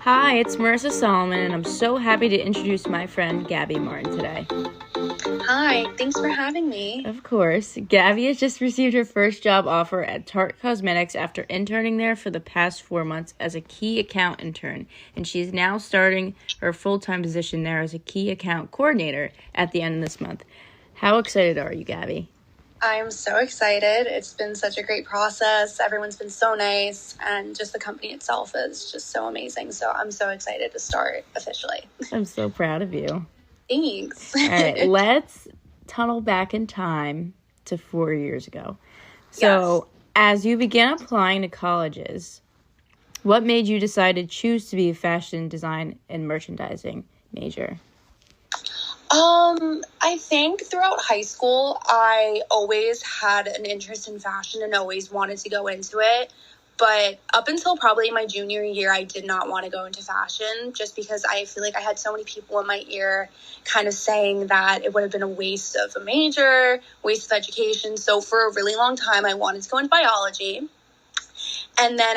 Hi, it's Marisa Solomon, and I'm so happy to introduce my friend Gabby Martin today. Hi, thanks for having me. Of course. Gabby has just received her first job offer at Tarte Cosmetics after interning there for the past 4 months as a key account intern, and she's now starting her full-time position there as a key account coordinator at the end of this month. How excited are you, Gabby? I'm so excited. It's been such a great process. Everyone's been so nice, and just the company itself is just so amazing. So I'm so excited to start officially. I'm so proud of you. Thanks. All right, let's tunnel back in time to 4 years ago. So, As you began applying to colleges, what made you decide to choose to be a fashion design and merchandising major? I think throughout high school, I always had an interest in fashion and always wanted to go into it. But up until probably my junior year, I did not want to go into fashion just because I feel like I had so many people in my ear kind of saying that it would have been a waste of a major, waste of education. So for a really long time, I wanted to go into biology. And then,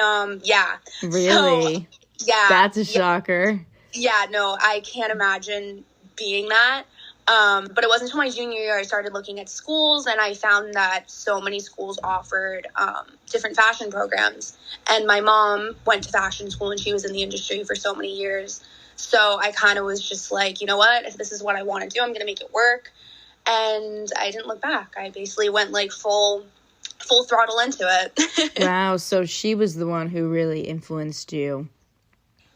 Really? So, yeah. That's a shocker. Yeah, no, I can't imagine being that. But it wasn't until my junior year I started looking at schools, and I found that so many schools offered different fashion programs. And my mom went to fashion school, and she was in the industry for so many years. So I kind of was just like, you know what? If this is what I want to do, I'm going to make it work. And I didn't look back. I basically went like full throttle into it. Wow, so she was the one who really influenced you.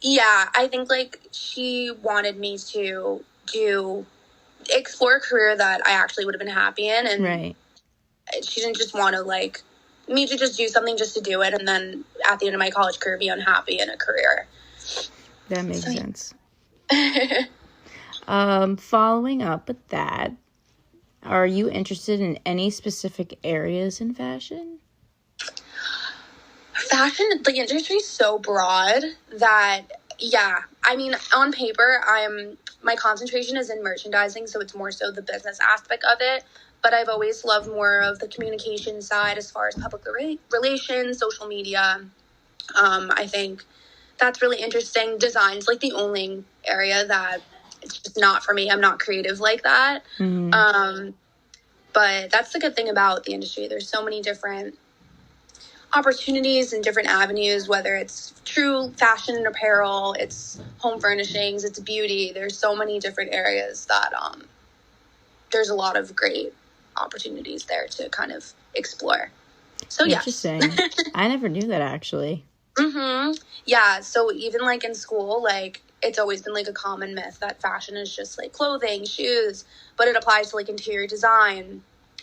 Yeah, I think like she wanted me to explore a career that I actually would have been happy in, and right. She didn't just want to like me to just do something just to do it and then at the end of my college career be unhappy in a career. That makes sense. Following up with that, are you interested in any specific areas in fashion? Fashion, the industry is so broad that, yeah, I mean, on paper, my concentration is in merchandising, so it's more so the business aspect of it. But I've always loved more of the communication side as far as public relations, social media. I think that's really interesting. Design's like the only area that it's just not for me. I'm not creative like that. Mm-hmm. But that's the good thing about the industry. There's so many different opportunities and different avenues, whether it's true fashion and apparel, it's home furnishings, it's beauty. There's so many different areas that there's a lot of great opportunities there to kind of explore. So interesting. I never knew that actually. Mm-hmm. Yeah. So even like in school, like it's always been like a common myth that fashion is just like clothing, shoes, but it applies to like interior design,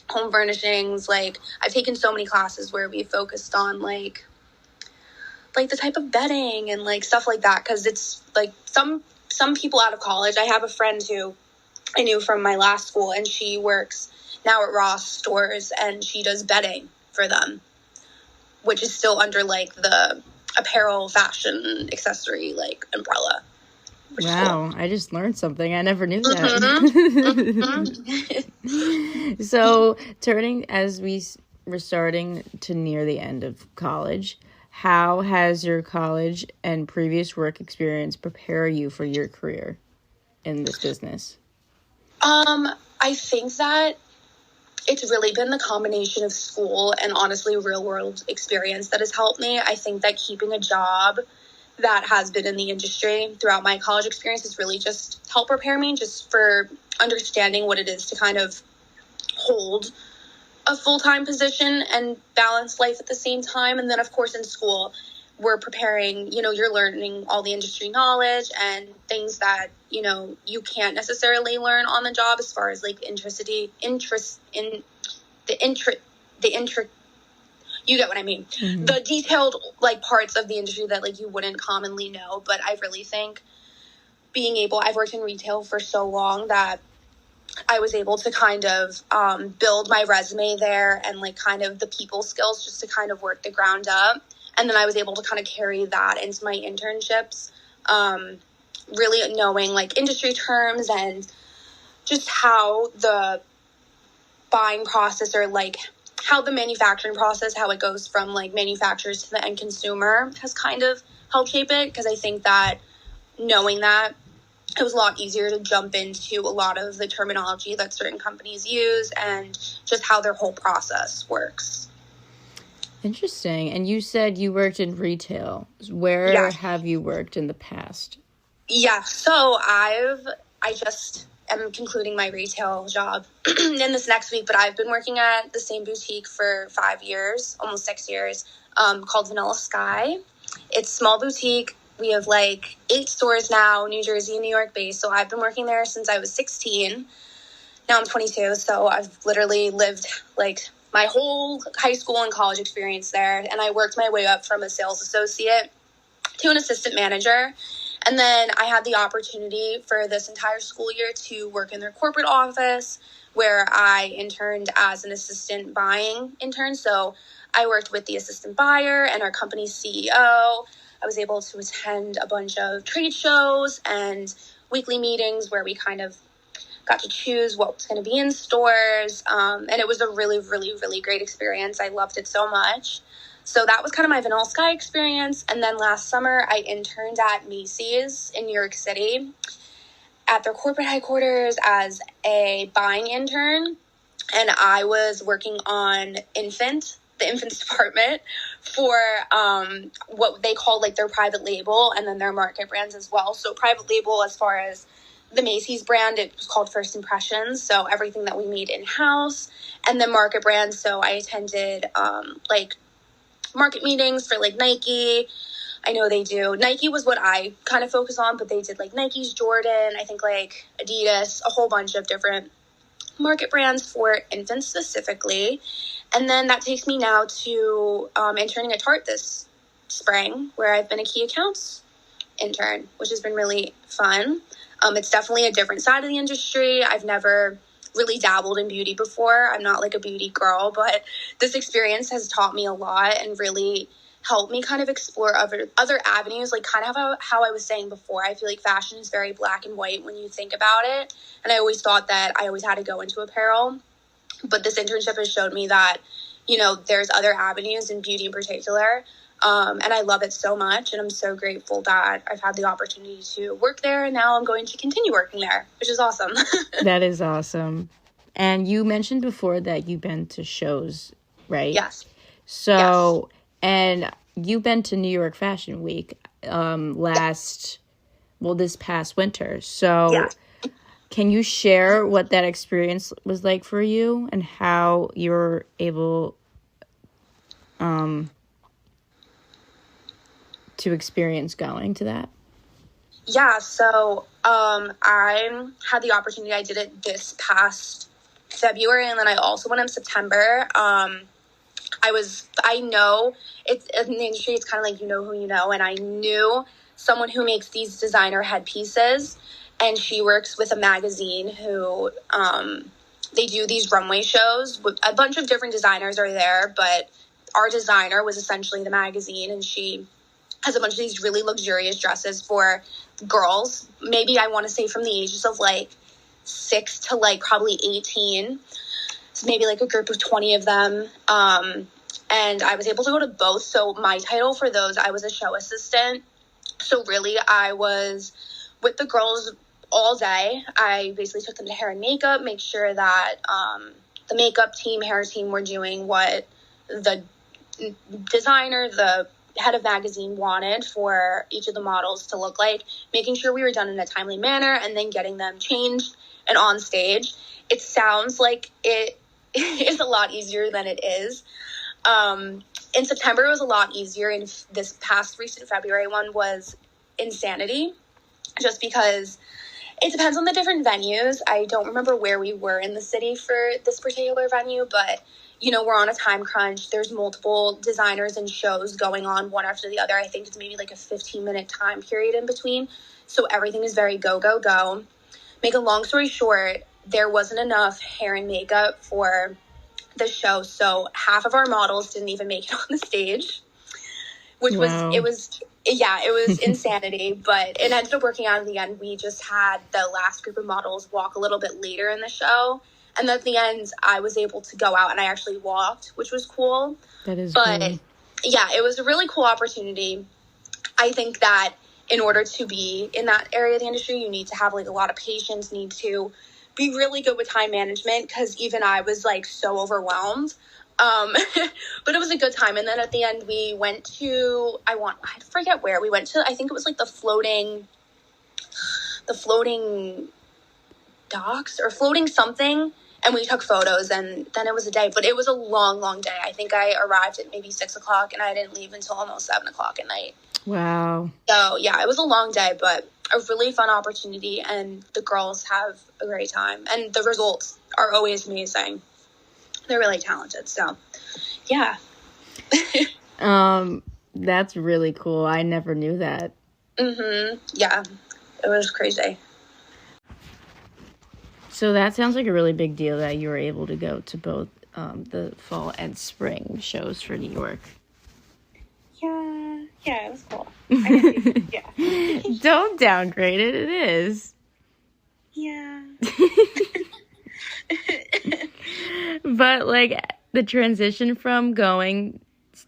home furnishings. Like I've taken so many classes where we focused on like the type of bedding and like stuff like that, because it's like some people out of college. I have a friend who I knew from my last school, and she works now at Ross stores, and she does bedding for them, which is still under like the apparel, fashion, accessory like umbrella. Wow, cool. I just learned something. I never knew that. Mm-hmm. So, as we were starting to near the end of college, how has your college and previous work experience prepare you for your career in this business? I think that it's really been the combination of school and honestly real world experience that has helped me. I think that keeping a job that has been in the industry throughout my college experience has really just helped prepare me just for understanding what it is to kind of hold a full-time position and balance life at the same time. And then, of course, in school, we're preparing, you're learning all the industry knowledge and things that, you can't necessarily learn on the job as far as like interest in you get what I mean? Mm-hmm. The detailed like parts of the industry that like you wouldn't commonly know. But I really think I've worked in retail for so long that I was able to kind of build my resume there and like kind of the people skills just to kind of work the ground up. And then I was able to kind of carry that into my internships, really knowing like industry terms and just how the buying process or like how the manufacturing process, how it goes from like manufacturers to the end consumer has kind of helped shape it. Because I think that knowing that, it was a lot easier to jump into a lot of the terminology that certain companies use and just how their whole process works. Interesting. And you said you worked in retail. Where have you worked in the past? Yeah, so I just am concluding my retail job in this next week, but I've been working at the same boutique for 5 years, almost 6 years, called Vanilla Sky. It's a small boutique. We have like 8 stores now, New Jersey and New York based. So I've been working there since I was 16. Now I'm 22, so I've literally lived like my whole high school and college experience there. And I worked my way up from a sales associate to an assistant manager. And then I had the opportunity for this entire school year to work in their corporate office, where I interned as an assistant buying intern. So I worked with the assistant buyer and our company's CEO. I was able to attend a bunch of trade shows and weekly meetings where we kind of got to choose what was going to be in stores. And it was a really, really, really great experience. I loved it so much. So that was kind of my Vanilla Sky experience. And then last summer, I interned at Macy's in New York City at their corporate headquarters as a buying intern. And I was working on the infants department for what they call like their private label and then their market brands as well. So private label, as far as the Macy's brand, it was called First Impressions. So everything that we made in-house. And then market brands. So I attended like market meetings for like Nike. I know they do. Nike was what I kind of focus on, but they did like Nike's, Jordan, I think like Adidas, a whole bunch of different market brands for infants specifically. And then that takes me now to interning at Tarte this spring, where I've been a key accounts intern, which has been really fun. It's definitely a different side of the industry. I've never really dabbled in beauty before. I'm not like a beauty girl, but this experience has taught me a lot and really helped me kind of explore other avenues, like kind of how I was saying before. I feel like fashion is very black and white when you think about it. And I always thought that I always had to go into apparel. But this internship has showed me that, you know, there's other avenues in beauty in particular. And I love it so much. And I'm so grateful that I've had the opportunity to work there. And now I'm going to continue working there, which is awesome. That is awesome. And you mentioned before that you've been to shows, right? Yes. So, yes. And you've been to New York Fashion Week this past winter. So yeah. Can you share what that experience was like for you and how you were able to experience going to that? Yeah, so I had the opportunity. I did it this past February, and then I also went in September. I know it's in the industry, it's kind of like you know who you know, and I knew someone who makes these designer headpieces, and she works with a magazine who they do these runway shows. A bunch of different designers are there, but our designer was essentially the magazine, and she has a bunch of these really luxurious dresses for girls. Maybe I want to say from the ages of like 6 to like probably 18. So maybe like a group of 20 of them. And I was able to go to both. So my title for those, I was a show assistant. So really I was with the girls all day. I basically took them to hair and makeup, make sure that the makeup team, hair team were doing what the designer, the head of magazine wanted for each of the models to look like, making sure we were done in a timely manner, and then getting them changed and on stage. It sounds like it is a lot easier than it is. In September, it was a lot easier. And this past recent February one was insanity, just because it depends on the different venues. I don't remember where we were in the city for this particular venue, but you know, we're on a time crunch. There's multiple designers and shows going on one after the other. I think it's maybe like a 15-minute time period in between. So everything is very go, go, go. Make a long story short, there wasn't enough hair and makeup for the show. So half of our models didn't even make it on the stage, which wow. was insanity, but it ended up working out in the end. We just had the last group of models walk a little bit later in the show. And at the end, I was able to go out and I actually walked, which was cool. That is cool. Yeah, it was a really cool opportunity. I think that in order to be in that area of the industry, you need to have like a lot of patience, need to be really good with time management, because even I was like so overwhelmed. But it was a good time. And then at the end we went to, I forget where we went to. I think it was like the floating docks or floating something. And we took photos, and then it was a day, but it was a long, long day. I think I arrived at maybe 6:00 and I didn't leave until almost 7:00 at night. Wow. So yeah, it was a long day, but a really fun opportunity, and the girls have a great time, and the results are always amazing. They're really talented. So yeah. That's really cool. I never knew that. Yeah, it was crazy. So that sounds like a really big deal that you were able to go to both the fall and spring shows for New York. Yeah, it was cool. Yeah. Don't downgrade it. It is. Yeah. But like the transition from going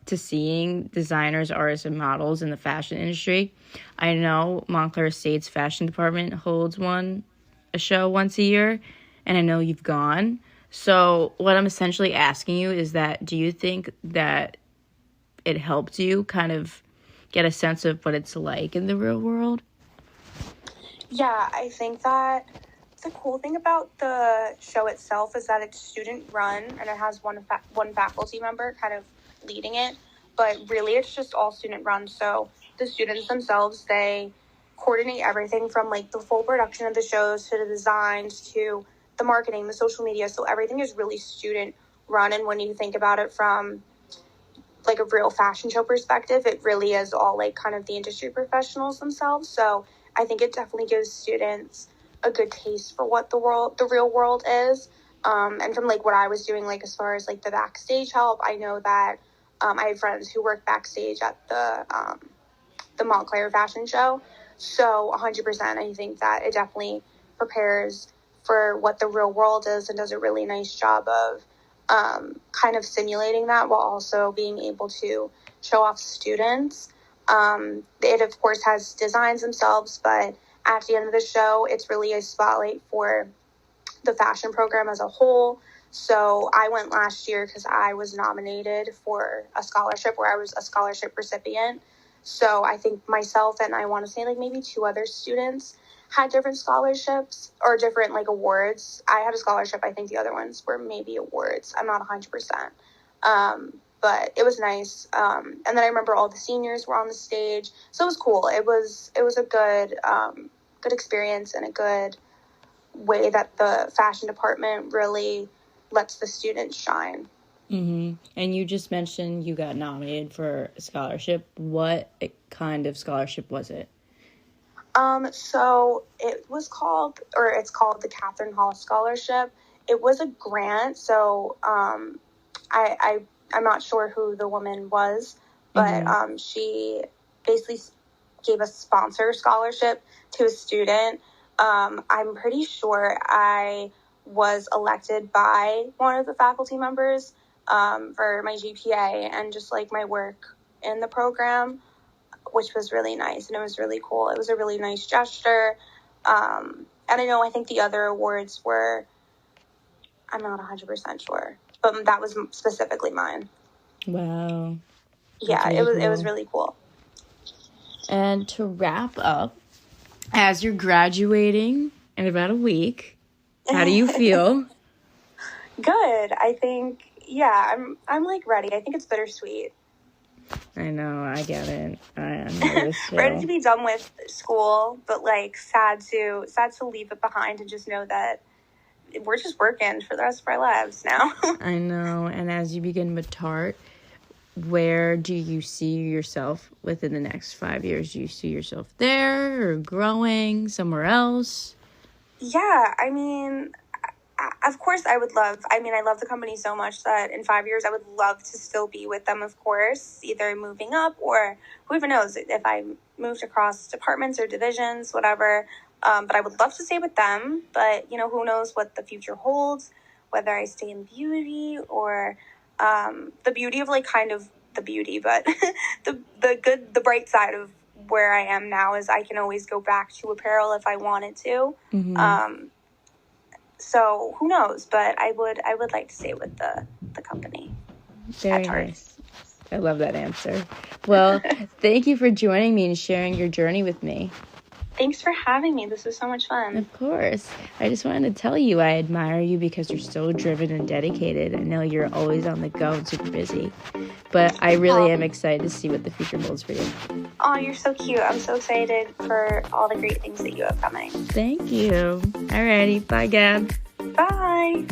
to seeing designers, artists, and models in the fashion industry. I know Montclair State's fashion department holds a show once a year, and I know you've gone. So what I'm essentially asking you is that, do you think that it helped you kind of get a sense of what it's like in the real world? Yeah, I think that the cool thing about the show itself is that it's student run, and it has one faculty member kind of leading it, but really it's just all student run. So the students themselves, they coordinate everything from like the full production of the shows to the designs to the marketing, the social media. So everything is really student run. And when you think about it from like a real fashion show perspective, it really is all like kind of the industry professionals themselves. So I think it definitely gives students a good taste for what the real world is. And from like what I was doing, like as far as like the backstage help, I know that I had friends who worked backstage at the Montclair fashion show. So 100%, I think that it definitely prepares for what the real world is and does a really nice job of kind of simulating that while also being able to show off students. It, of course, has designs themselves, but at the end of the show, it's really a spotlight for the fashion program as a whole. So I went last year because I was nominated for a scholarship where I was a scholarship recipient. So I think myself and I want to say like maybe 2 other students had different scholarships or different like awards. I had a scholarship. I think the other ones were maybe awards. I'm not 100%. But it was nice. And then I remember all the seniors were on the stage. So it was cool. It was a good experience and a good way that the fashion department really lets the students shine. Mm-hmm. And you just mentioned you got nominated for a scholarship. What kind of scholarship was it? So it's called the Catherine Hall Scholarship. It was a grant. So, I'm not sure who the woman was, but, she basically gave a sponsor scholarship to a student. I'm pretty sure I was elected by one of the faculty members, for my GPA and just like my work in the program, which was really nice, and it was really cool. It was a really nice gesture. And I think the other awards were, I'm not 100% sure, but that was specifically mine. Wow. Yeah, really it was really cool. And to wrap up, as you're graduating in about a week, how do you feel? Good. I think, yeah, I'm like ready. I think it's bittersweet. I know, I get it. I am nervous too. Ready to be done with school, but like sad to leave it behind and just know that we're just working for the rest of our lives now. I know. And as you begin with Tarte, where do you see yourself within the next 5 years? Do you see yourself there or growing somewhere else? Yeah, I mean, of course I love the company so much that in 5 years I would love to still be with them, of course, either moving up or who even knows if I moved across departments or divisions, whatever. But I would love to stay with them. But, who knows what the future holds, whether I stay in beauty or the beauty of like kind of the beauty, but the bright side of where I am now is I can always go back to apparel if I wanted to. So who knows? But I would like to stay with the company. Very nice. I love that answer. Well, thank you for joining me and sharing your journey with me. Thanks for having me. This was so much fun. Of course. I just wanted to tell you I admire you because you're so driven and dedicated. I know you're always on the go and super busy. But I really am excited to see what the future holds for you. Oh, you're so cute. I'm so excited for all the great things that you have coming. Thank you. Alrighty. Bye, Gab. Bye.